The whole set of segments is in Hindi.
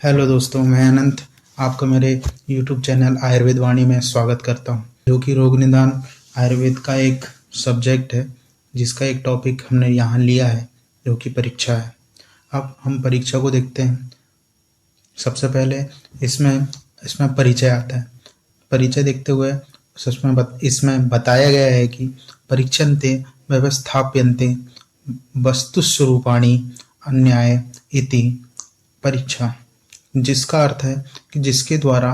हेलो दोस्तों, मैं अनंत आपका मेरे यूट्यूब चैनल आयुर्वेद वाणी में स्वागत करता हूं, जो कि रोग निदान आयुर्वेद का एक सब्जेक्ट है, जिसका एक टॉपिक हमने यहाँ लिया है, जो कि परीक्षा है। अब हम परीक्षा को देखते हैं। सबसे पहले इसमें परिचय आता है। परिचय देखते हुए इसमें बताया गया है कि परीक्षन्ते व्यवस्थाप्यन्ते वस्तुस्वरूपाणि अन्याय इति परीक्षा, जिसका अर्थ है कि जिसके द्वारा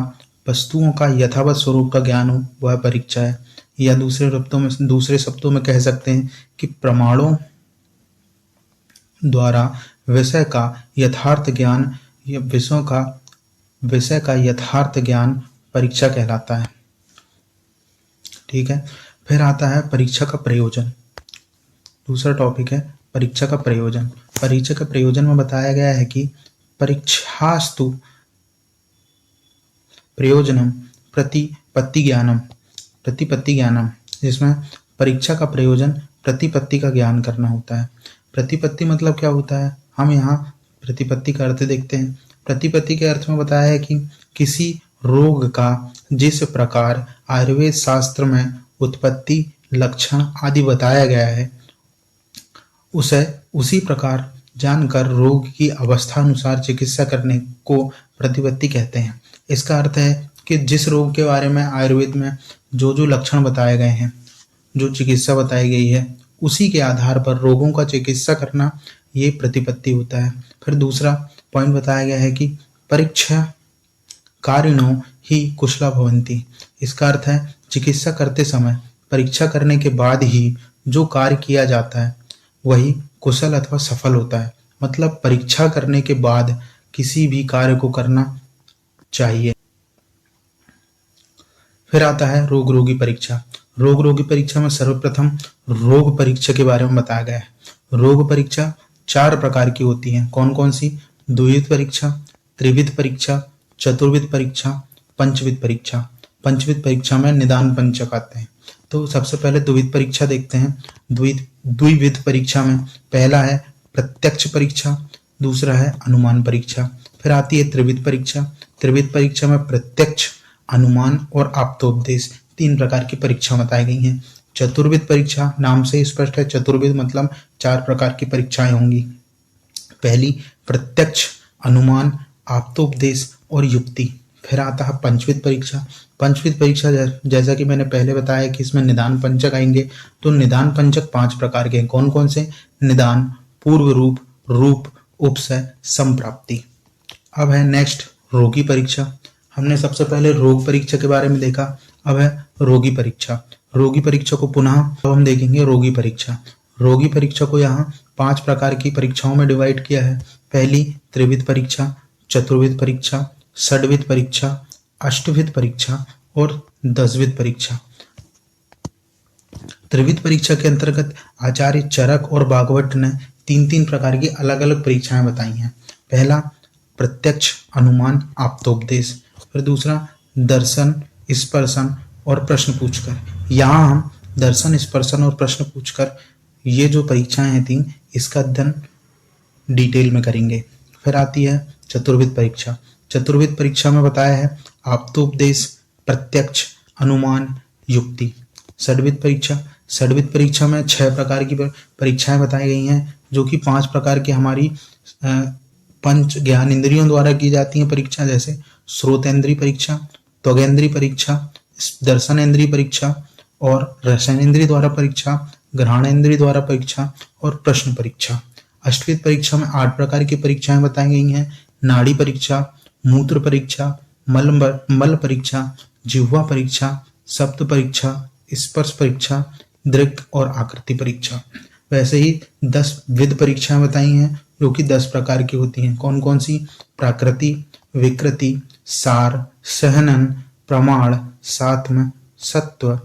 वस्तुओं का यथावत स्वरूप का ज्ञान हो वह परीक्षा है, या दूसरे शब्दों में कह सकते हैं कि प्रमाणों द्वारा विषय का यथार्थ ज्ञान या विषय का यथार्थ ज्ञान परीक्षा कहलाता है। ठीक है। फिर आता है परीक्षा का प्रयोजन। दूसरा टॉपिक है परीक्षा का प्रयोजन। परीक्षा के प्रयोजन में बताया गया है कि परीक्षास्तु प्रयोजनम प्रतिपत्ति ज्ञानम, जिसमें परीक्षा का प्रयोजन प्रतिपत्ति का ज्ञान करना होता है। प्रतिपत्ति मतलब क्या होता है, हम यहाँ प्रतिपत्ति का अर्थ देखते हैं। प्रतिपत्ति के अर्थ में बताया है कि किसी रोग का जिस प्रकार आयुर्वेद शास्त्र में उत्पत्ति, लक्षण आदि बताया गया है, उसे उसी प्रकार जानकर रोग की अवस्था अनुसार चिकित्सा करने को प्रतिपत्ति कहते हैं। इसका अर्थ है कि जिस रोग के बारे में आयुर्वेद में जो जो लक्षण बताए गए हैं, जो चिकित्सा बताई गई है, उसी के आधार पर रोगों का चिकित्सा करना, ये प्रतिपत्ति होता है। फिर दूसरा पॉइंट बताया गया है कि परीक्षा कारिणो ही कुशला भवन्ति। इसका अर्थ है चिकित्सा करते समय परीक्षा करने के बाद ही जो कार्य किया जाता है वही कुशल अथवा सफल होता है। मतलब परीक्षा करने के बाद किसी भी कार्य को करना चाहिए। फिर आता है रोग रोगी परीक्षा। रोग रोगी परीक्षा में सर्वप्रथम रोग परीक्षा के बारे में बताया गया है। रोग परीक्षा 4 प्रकार की होती है। कौन कौन सी? द्विविध परीक्षा, त्रिविध परीक्षा, चतुर्विध परीक्षा, पंचविध परीक्षा। पंचविध परीक्षा में निदान पंचक आते हैं। तो सबसे पहले द्विविध परीक्षा देखते हैं। द्विविध परीक्षा में पहला है प्रत्यक्ष परीक्षा, दूसरा है अनुमान परीक्षा। फिर आती है त्रिविध परीक्षा। त्रिविध परीक्षा में प्रत्यक्ष, अनुमान और आप्तोपदेश 3 प्रकार की परीक्षा बताई गई हैं। चतुर्विध परीक्षा नाम से स्पष्ट है। चतुर्विध मतलब 4 प्रकार की परीक्षाएं होंगी। पहली प्रत्यक्ष, अनुमान, आप्तोपदेश और युक्ति। फिर आता है पंचविध परीक्षा। पंचविध परीक्षा जैसा कि मैंने पहले बताया कि इसमें निदान पंचक आएंगे। तो निदान पंचक 5 प्रकार के हैं। कौन कौन से? निदान, पूर्व रूप, उपसय, संप्राप्ति। अब है नेक्स्ट रोगी परीक्षा। हमने सबसे पहले रोग परीक्षा के बारे में देखा। अब है रोगी परीक्षा। रोगी परीक्षा को पुनः अब हम देखेंगे रोगी परीक्षा। रोगी परीक्षा को यहाँ 5 प्रकार की परीक्षाओं में डिवाइड किया है। पहली त्रिविध परीक्षा, चतुर्विध परीक्षा, षड्विध परीक्षा, अष्टविध परीक्षा और 10विध परीक्षा। त्रिविध परीक्षा के अंतर्गत आचार्य चरक और भागवत ने 3 प्रकार की अलग अलग परीक्षाएं बताई हैं। पहला प्रत्यक्ष, अनुमान, आप्तोपदेश। फिर दूसरा दर्शन, स्पर्शन और प्रश्न पूछकर। यहाँ हम दर्शन, स्पर्शन और प्रश्न पूछकर ये जो परीक्षाएं हैं 3, इसका अध्ययन डिटेल में करेंगे। फिर आती है चतुर्विध परीक्षा। चतुर्विध परीक्षा में बताया है आप्तोपदेश, प्रत्यक्ष, अनुमान, युक्ति। षड्विध परीक्षा। षड्विध परीक्षा में 6 प्रकार की परीक्षाएं बताई गई हैं, जो कि 5 प्रकार की हमारी पंच ज्ञान इंद्रियों द्वारा की जाती हैं परीक्षा, जैसे श्रोतेंद्रीय परीक्षा, त्वगेंद्रीय परीक्षा, दर्शनेंद्रीय परीक्षा और रसनेंद्रिय द्वारा परीक्षा, घ्राणेंद्रिय द्वारा परीक्षा और प्रश्न परीक्षा। अष्टविध परीक्षा में 8 प्रकार की परीक्षाएं बताई गई हैं। नाड़ी परीक्षा, मूत्र परीक्षा, मल परीक्षा, जिह्वा परीक्षा, शब्द परीक्षा, स्पर्श परीक्षा, दृक् और आकृति परीक्षा। वैसे ही 10 विध परीक्षाएं बताई हैं, जो कि 10 प्रकार की होती हैं। कौन कौन सी? प्राकृति, विकृति, सार, सहनन, प्रमाण, सात्म, सत्व,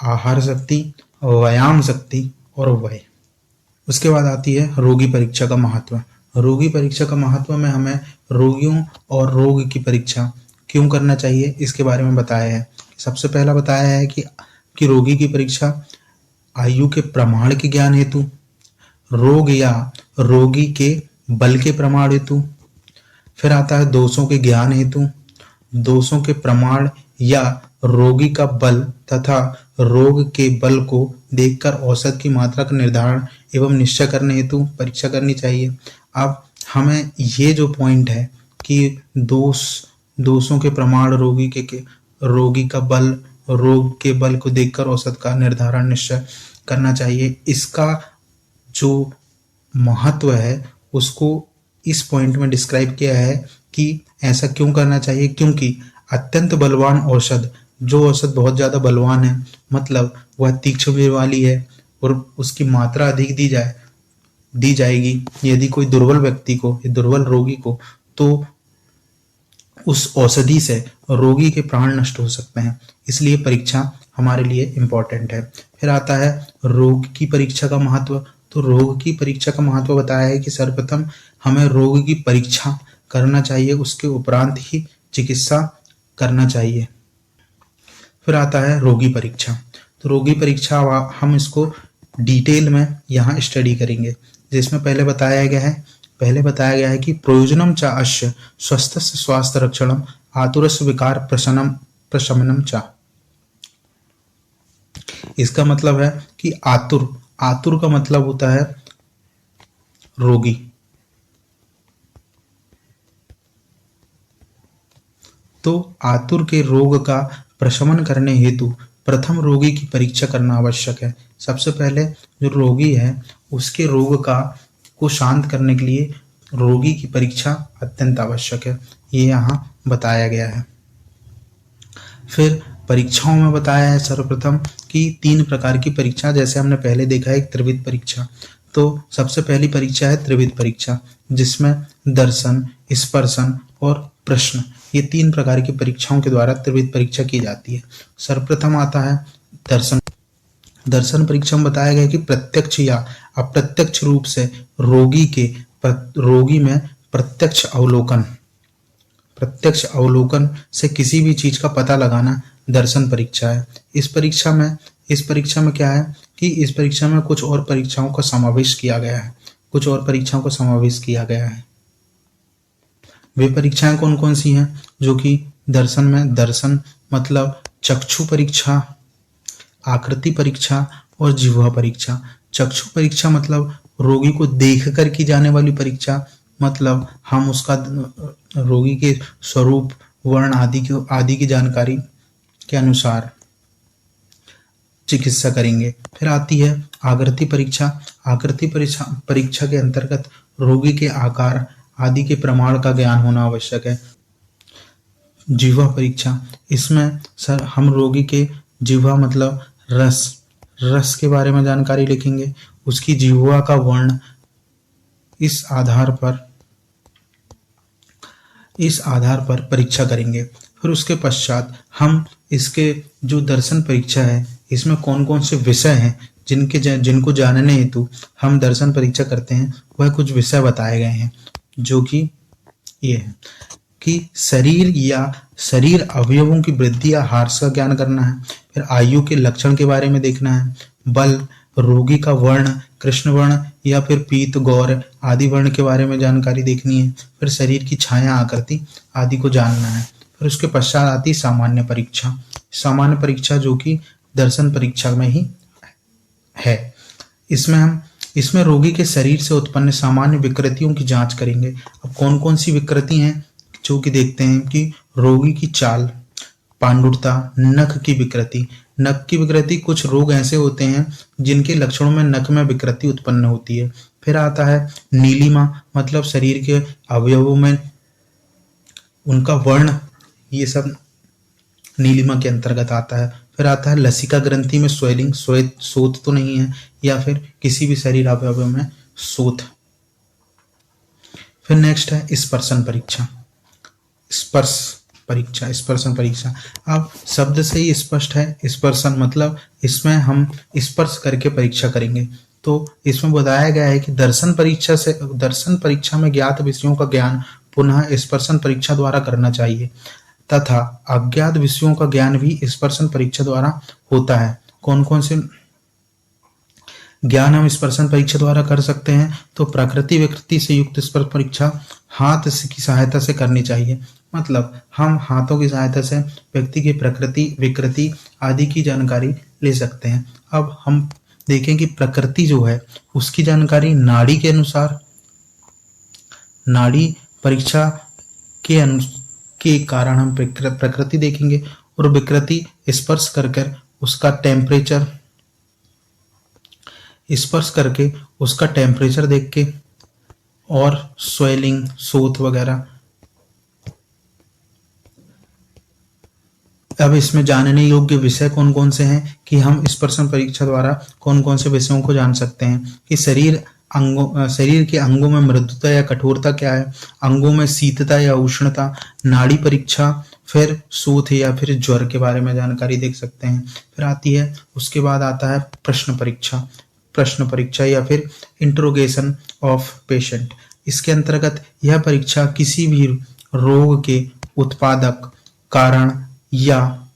आहार शक्ति, व्यायाम शक्ति और वय। उसके बाद आती है रोगी परीक्षा का महत्व। रोगी परीक्षा का महत्व में हमें रोगियों और रोग की परीक्षा क्यों करना चाहिए, इसके बारे में बताया है। सबसे पहला बताया है कि रोगी की परीक्षा आयु के प्रमाण के ज्ञान हेतु, रोग या रोगी के बल के प्रमाण हेतु, फिर आता है दोषों के ज्ञान हेतु, दोषों के प्रमाण या रोगी का बल तथा रोग के बल को देखकर औसत की मात्रा का निर्धारण एवं निश्चय करने हेतु परीक्षा करनी चाहिए। अब हमें ये जो पॉइंट है कि दोषों के प्रमाण, रोगी का बल, रोग के बल को देखकर औसत का निर्धारण निश्चय करना चाहिए, इसका जो महत्व है उसको इस पॉइंट में डिस्क्राइब किया है कि ऐसा क्यों करना चाहिए। क्योंकि अत्यंत बलवान औषध, जो औषध बहुत ज्यादा बलवान है, मतलब वह तीक्ष्ण वाली है और उसकी मात्रा अधिक दी जाएगी यदि कोई दुर्बल व्यक्ति को, दुर्बल रोगी को, तो उस औषधि से रोगी के प्राण नष्ट हो सकते हैं। इसलिए परीक्षा हमारे लिए इम्पोर्टेंट है। फिर आता है रोग की परीक्षा का महत्व। तो रोग की परीक्षा का महत्व बताया है कि सर्वप्रथम हमें रोग की परीक्षा करना चाहिए, उसके उपरांत ही चिकित्सा करना चाहिए। फिर आता है रोगी परीक्षा। तो रोगी परीक्षा हम इसको डिटेल में यहाँ स्टडी करेंगे, जिसमें पहले बताया गया है कि प्रयोजनम च अस्य स्वस्थस्य स्वास्थ्य रक्षणम आतुरस्य विकार प्रशमनम च। इसका मतलब है कि आतुर का मतलब होता है रोगी, तो आतुर के रोग का प्रशमन करने हेतु प्रथम रोगी की परीक्षा करना आवश्यक है। सबसे पहले जो रोगी है उसके रोग को शांत करने के लिए रोगी की परीक्षा अत्यंत आवश्यक है, ये यहाँ बताया गया है। फिर परीक्षाओं में बताया है सर्वप्रथम कि 3 प्रकार की परीक्षा, जैसे हमने पहले देखा है एक त्रिविध परीक्षा। तो सबसे पहली परीक्षा है त्रिविध परीक्षा, जिसमें दर्शन, स्पर्शन और प्रश्न, ये 3 प्रकार की परीक्षाओं के द्वारा त्रिविध परीक्षा की जाती है। सर्वप्रथम आता है दर्शन परीक्षा में बताया गया कि प्रत्यक्ष या अप्रत्यक्ष रूप से रोगी में प्रत्यक्ष अवलोकन से किसी भी चीज का पता लगाना दर्शन परीक्षा है। इस परीक्षा में क्या है कि इस परीक्षा में कुछ और परीक्षाओं का समावेश किया गया है। वे परीक्षाएं कौन कौन सी हैं जो कि दर्शन में, दर्शन मतलब चक्षु परीक्षा, आकृति परीक्षा और जिह्वा परीक्षा। चक्षु परीक्षा मतलब रोगी को देखकर की जाने वाली परीक्षा, मतलब हम उसका रोगी के स्वरूप, वर्ण आदि की जानकारी के अनुसार चिकित्सा करेंगे। फिर आती है आकृति परीक्षा। आकृति परीक्षा के अंतर्गत रोगी के आकार आदि के प्रमाण का ज्ञान होना आवश्यक है। जिह्वा परीक्षा, इसमें हम रोगी के जिह्वा मतलब रस के बारे में जानकारी लिखेंगे, उसकी जिह्वा का वर्ण, इस आधार पर परीक्षा करेंगे। फिर उसके पश्चात हम इसके जो दर्शन परीक्षा है, इसमें कौन कौन से विषय हैं जिनको जानने हेतु हम दर्शन परीक्षा करते हैं, वह कुछ विषय बताए गए हैं, जो कि ये है कि शरीर अवयवों की वृद्धि या ह्रास का ज्ञान करना है। फिर आयु के लक्षण के बारे में देखना है। बल, रोगी का वर्ण, कृष्ण वर्ण या फिर पीत, गौर आदि वर्ण के बारे में जानकारी देखनी है। फिर शरीर की छाया, आकृति आदि को जानना है। फिर उसके पश्चात आती सामान्य परीक्षा जो कि दर्शन परीक्षा में ही है। इसमें रोगी के शरीर से उत्पन्न सामान्य विकृतियों की जांच करेंगे। अब कौन कौन सी विकृति हैं जो कि देखते हैं कि रोगी की चाल, पांडुरता, नख की विकृति। कुछ रोग ऐसे होते हैं जिनके लक्षणों में नख में विकृति उत्पन्न होती है। फिर आता है नीलिमा, मतलब शरीर के अवयवों में उनका वर्ण, ये सब नीलिमा के अंतर्गत आता है। फिर आता है लसिका ग्रंथि में स्वेलिंग, शोथ तो नहीं है, या फिर किसी भी शरीर अवयव में शोथ। फिर नेक्स्ट है स्पर्शन परीक्षा। अब शब्द से ही स्पष्ट है, स्पर्शन मतलब इसमें हम स्पर्श करके परीक्षा करेंगे। तो इसमें बताया गया है कि दर्शन परीक्षा में ज्ञात विषयों का ज्ञान पुनः स्पर्शन परीक्षा द्वारा करना चाहिए, तथा अज्ञात विषयों का ज्ञान भी स्पर्शन परीक्षा द्वारा होता है। कौन कौन से ज्ञान हम स्पर्शन परीक्षा द्वारा कर सकते हैं? तो प्रकृति विकृति से युक्त स्पर्श परीक्षा, हाथ की सहायता से करनी चाहिए। मतलब हम हाथों की सहायता से व्यक्ति की प्रकृति, विकृति आदि की जानकारी ले सकते हैं। अब हम देखें कि प्रकृति जो है उसकी जानकारी नाड़ी के अनुसार, नाड़ी परीक्षा के कारण हम प्रकृति देखेंगे, और विकृति स्पर्श कर उसका टेम्परेचर, स्पर्श करके उसका टेम्परेचर देख के, और स्वेलिंग, शोथ वगैरह। अब इसमें जानने योग्य विषय कौन कौन से हैं कि हम स्पर्शन परीक्षा द्वारा कौन कौन से विषयों को जान सकते हैं कि शरीर के अंगों में मृदुता या कठोरता क्या है, अंगों में शीतता या उष्णता, नाड़ी परीक्षा, फिर शोथ या फिर ज्वर के बारे में जानकारी देख सकते हैं। फिर आती है, उसके बाद आता है प्रश्न परीक्षा। प्रश्न परीक्षा या फिर इंट्रोगेशन ऑफ पेशेंट। इसके अंतर्गत यह परीक्षा किसी भी रोग के उत्पादक, कारण या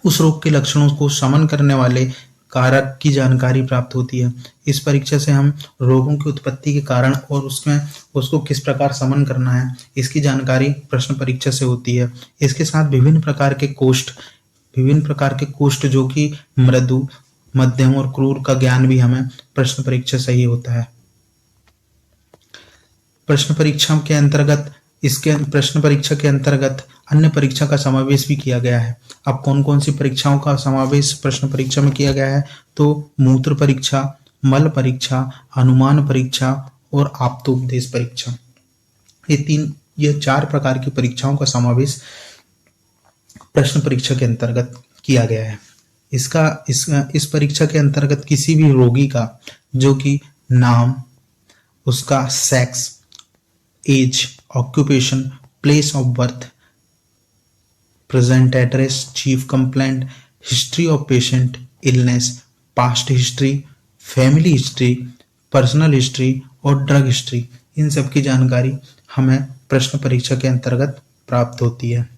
उस रोग के लक्षणों को शमन करने वाले कारक की जानकारी प्राप्त होती है। इस परीक्षा से हम रोगों की उत्पत्ति के कारण और उसमें उसको किस प्रकार शमन करना है, इसकी जानकारी प्रश्न परीक्षा से होती है। इसके साथ विभिन्न प्रकार के कोष्ठ जो कि मृदु, मध्यम और क्रूर का ज्ञान भी हमें प्रश्न परीक्षा से ही होता है। प्रश्न परीक्षा के अंतर्गत अन्य परीक्षा का समावेश भी किया गया है। अब कौन कौन सी परीक्षाओं का समावेश प्रश्न परीक्षा में किया गया है, तो मूत्र परीक्षा, मल परीक्षा, अनुमान परीक्षा और आप्तोपदेश परीक्षा। ये चार प्रकार की परीक्षाओं का समावेश प्रश्न परीक्षा के अंतर्गत किया गया है। इस परीक्षा के अंतर्गत किसी भी रोगी का, जो कि नाम, उसका sex, age, occupation, place of birth, present address, chief complaint, history of patient, illness, past history, family history, personal history और ड्रग हिस्ट्री, इन सब की जानकारी हमें प्रश्न परीक्षा के अंतर्गत प्राप्त होती है।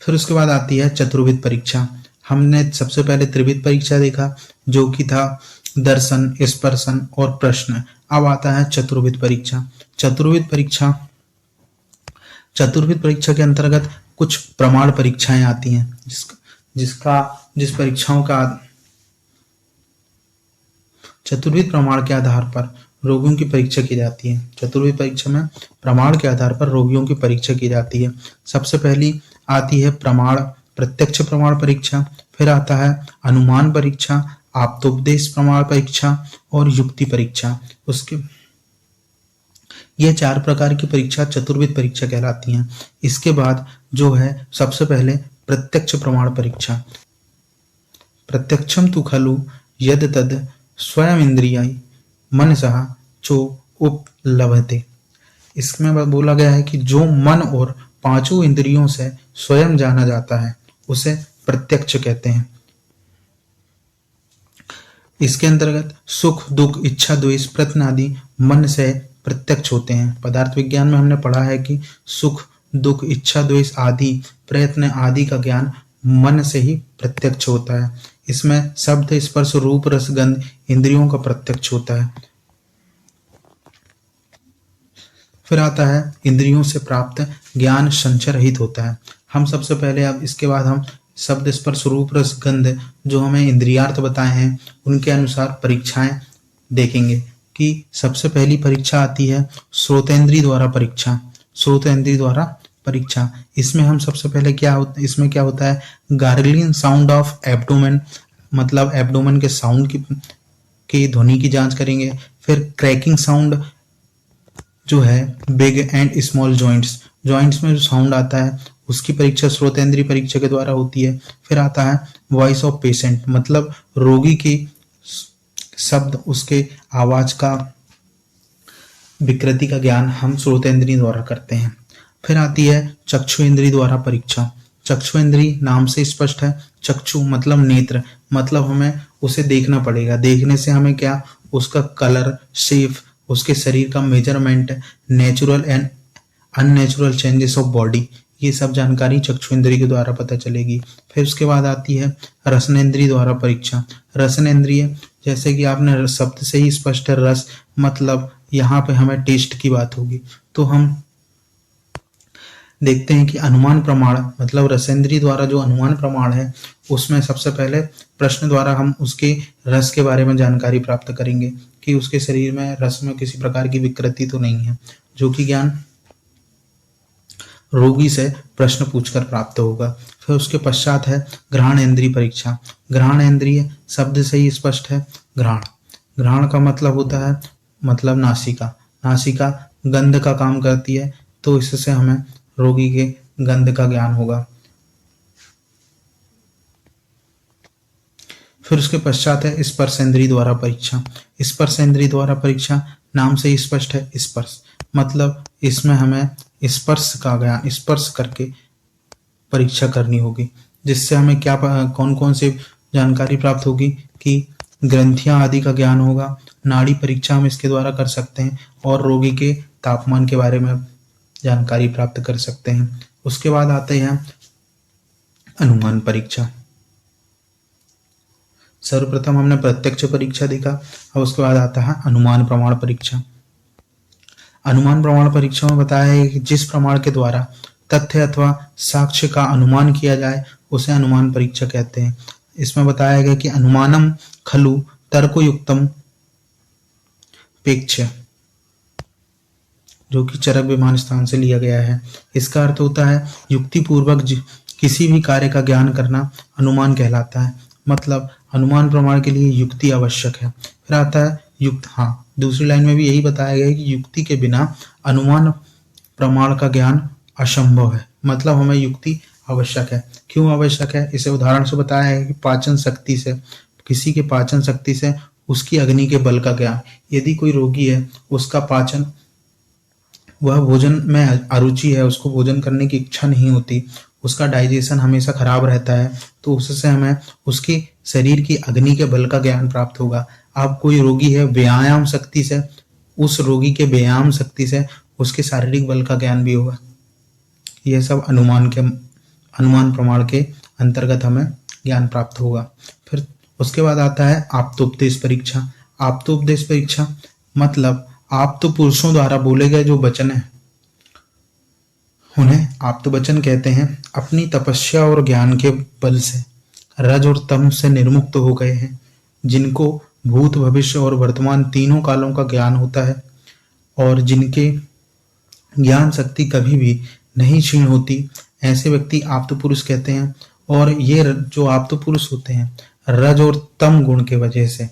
फिर उसके बाद आती है चतुर्विध परीक्षा। हमने सबसे पहले त्रिविध परीक्षा देखा, जो कि था दर्शन, स्पर्शन और प्रश्न। अब आता है चतुर्विध परीक्षा। चतुर्विध परीक्षा के अंतर्गत कुछ प्रमाण परीक्षाएं आती हैं, चतुर्विध प्रमाण के आधार पर रोगियों की परीक्षा की जाती है। चतुर्विध परीक्षा में प्रमाण के आधार पर रोगियों की परीक्षा की जाती है। सबसे पहली आती है प्रत्यक्ष प्रमाण परीक्षा, फिर आता है अनुमान परीक्षा, आप्तोपदेश प्रमाण परीक्षा और युक्ति परीक्षा। ये चार प्रकार की परीक्षा चतुर्विध परीक्षा कहलाती हैं। इसके बाद जो है सबसे पहले प्रत्यक्ष प्रमाण परीक्षा। प्रत्यक्षम तु खलु यद तद स्वयं इंद्रियाय मनसः चो उपलभते। इसमें बोला गया है कि जो मन और पांचों इंद्रियों से स्वयं जाना जाता है उसे प्रत्यक्ष कहते हैं। इसके अंतर्गत सुख, दुख, इच्छा, द्वेष, प्रयत्न आदि मन से प्रत्यक्ष होते हैं। पदार्थ विज्ञान में हमने पढ़ा है कि सुख, दुख, इच्छा, द्वेष आदि, प्रयत्न आदि का ज्ञान मन से ही प्रत्यक्ष होता है। इसमें शब्द, स्पर्श, रूप, रस, गंध इंद्रियों का प्रत्यक्ष होता है। फिर आता है इंद्रियों से प्राप्त ज्ञान संचय रहित होता है। हम सबसे पहले अब इसके बाद हम शब्द, स्पर्श, रूप, रस, गंध जो हमें इंद्रियार्थ बताए हैं उनके अनुसार परीक्षाएं देखेंगे कि सबसे पहली परीक्षा आती है श्रोतेंद्रिय द्वारा परीक्षा। श्रोतेंद्रिय द्वारा परीक्षा, इसमें हम सबसे पहले इसमें क्या होता है, गार्गलिंग साउंड ऑफ एब्डोमेन, मतलब एब्डोमेन के साउंड की ध्वनि की जांच करेंगे। फिर क्रैकिंग साउंड जो है बिग एंड स्मॉल जॉइंट्स में जो साउंड आता है उसकी परीक्षा श्रोतेंद्रिय परीक्षा के द्वारा होती है। फिर आता है वॉइस ऑफ पेशेंट, मतलब रोगी के शब्द, उसके आवाज का विकृति का ज्ञान हम श्रोतेंद्रिय द्वारा करते हैं। फिर आती है चक्षु इंद्रिय द्वारा परीक्षा। चक्षु इंद्रिय नाम से स्पष्ट है, चक्षु मतलब नेत्र, मतलब हमें उसे देखना पड़ेगा। देखने से हमें क्या, उसका कलर, शेप, उसके शरीर का measurement, natural and unnatural changes of body, ये सब जानकारी चक्षु इंद्रिय के द्वारा पता चलेगी। फिर उसके बाद आती है रसनेंद्रिय द्वारा परीक्षा। रसनेंद्रिय जैसे कि आपने शब्द से ही स्पष्ट है, रस मतलब यहाँ पे हमें टेस्ट की बात होगी, तो हम देखते हैं कि अनुमान प्रमाण मतलब रसेंद्री द्वारा जो अनुमान प्रमाण है उसमें सबसे पहले प्रश्न द्वारा हम उसके रस के बारे में जानकारी प्राप्त करेंगे कि उसके शरीर में रस में किसी प्रकार की विकृति तो नहीं है, जो कि ज्ञान रोगी से प्रश्न पूछकर प्राप्त होगा। फिर उसके पश्चात है घ्राण इंद्रिय परीक्षा। घ्राण इंद्रिय शब्द से ही स्पष्ट है। घ्राण घ्राण का मतलब होता है मतलब नासिका। नासिका गंध का काम करती है, तो इससे हमें रोगी के गंध का ज्ञान होगा। फिर उसके पश्चात है स्पर्शेंद्रिय द्वारा परीक्षा। स्पर्शेंद्रिय द्वारा परीक्षा नाम से ही स्पष्ट है। स्पर्श मतलब इसमें हमें स्पर्श का ज्ञान, स्पर्श करके परीक्षा करनी होगी, जिससे हमें क्या कौन कौन से जानकारी प्राप्त होगी कि ग्रंथियां आदि का ज्ञान होगा। नाड़ी परीक्षा हम इसके द्वारा कर सकते हैं और रोगी के तापमान के बारे में जानकारी प्राप्त कर सकते हैं। उसके बाद आते हैं अनुमान परीक्षा। सर्वप्रथम हमने प्रत्यक्ष परीक्षा देखा, और उसके बाद आता है अनुमान प्रमाण परीक्षा। अनुमान प्रमाण परीक्षा में बताया है कि जिस प्रमाण के द्वारा तथ्य अथवा साक्ष्य का अनुमान किया जाए उसे अनुमान परीक्षा कहते हैं। इसमें बताया गया कि अनुमानम खलु तर्कयुक्तम पेक्ष, जो कि चरक विमान स्थान से लिया गया है। इसका अर्थ होता है युक्ति पूर्वक किसी भी कार्य का ज्ञान करना अनुमान कहलाता है। मतलब अनुमान प्रमाण के लिए युक्ति आवश्यक है। फिर आता है युक्त। हाँ, दूसरी लाइन में भी यही बताया गया है कि युक्ति के बिना अनुमान प्रमाण का ज्ञान असंभव है। मतलब हमें युक्ति आवश्यक है। क्यों आवश्यक है, इसे उदाहरण से बताया है कि पाचन शक्ति से, किसी के पाचन शक्ति से उसकी अग्नि के बल का ज्ञान। यदि कोई रोगी है, उसका पाचन, वह भोजन में अरुचि है, उसको भोजन करने की इच्छा नहीं होती, उसका डाइजेशन हमेशा खराब रहता है, तो उससे हमें उसके शरीर की अग्नि के बल का ज्ञान प्राप्त होगा। अब कोई रोगी है, व्यायाम शक्ति से, उस रोगी के व्यायाम शक्ति से उसके शारीरिक बल का ज्ञान भी होगा। यह सब अनुमान प्रमाण के अंतर्गत हमें ज्ञान प्राप्त होगा। फिर उसके बाद आता है आप्तोपदेश परीक्षा। आप्तोपदेश परीक्षा मतलब आप्त पुरुषों द्वारा बोले गए जो वचन है उन्हें आप्त वचन कहते हैं। अपनी तपस्या और ज्ञान के बल से रज और तम से निर्मुक्त हो गए हैं, जिनको भूत भविष्य और वर्तमान तीनों कालों का ज्ञान होता है और जिनके ज्ञान शक्ति कभी भी नहीं क्षीण होती, ऐसे व्यक्ति आप्त पुरुष कहते हैं। और ये जो आप्त पुरुष होते हैं रज और तम गुण के वजह से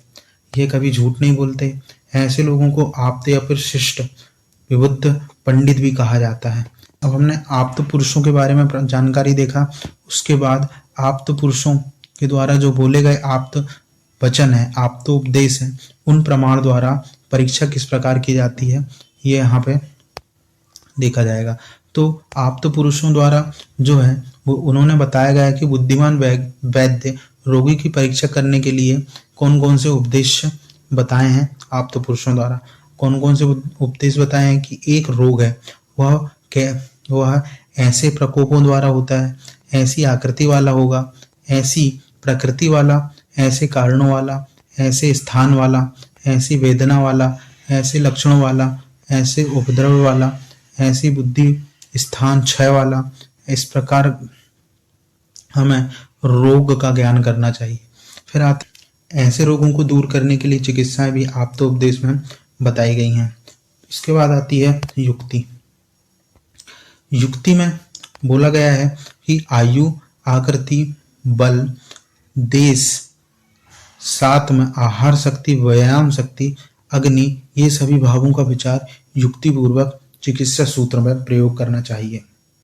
ये कभी झूठ नहीं बोलते। ऐसे लोगों को आप्त या फिर शिष्ट विबुद्ध पंडित भी कहा जाता है। अब हमने आप्त पुरुषों के बारे में जानकारी देखा। उसके बाद आप्त पुरुषों के द्वारा जो बोले गए आप्त वचन है, आप्तोपदेश है, उन प्रमाण द्वारा परीक्षा किस प्रकार की जाती है ये यहाँ पे देखा जाएगा। तो आप्त पुरुषों द्वारा जो है वो उन्होंने बताया गया है कि बुद्धिमान वैद्य रोगी की परीक्षा करने के लिए कौन कौन से उपदेश बताए हैं। आप्त पुरुषों द्वारा कौन कौन से उपदेश बताए हैं कि एक रोग है, वह ऐसे प्रकोपों द्वारा होता है, ऐसी आकृति वाला होगा, ऐसी प्रकृति वाला, ऐसे कारणों वाला, ऐसे स्थान वाला, ऐसी वेदना वाला, ऐसे लक्षणों वाला, ऐसे उपद्रव वाला, ऐसी बुद्धि स्थान क्षय वाला। इस प्रकार हमें रोग का ज्ञान करना चाहिए। फिर ऐसे रोगों को दूर करने के लिए चिकित्साएं भी आप्तोपदेश में बताई गई हैं। इसके बाद आती है युक्ति। युक्ति में बोला गया है कि आयु, आकृति, बल, देश, साथ में आहार शक्ति, व्यायाम शक्ति, अग्नि, ये सभी भावों का विचार युक्ति पूर्वक चिकित्सा सूत्र में प्रयोग करना चाहिए।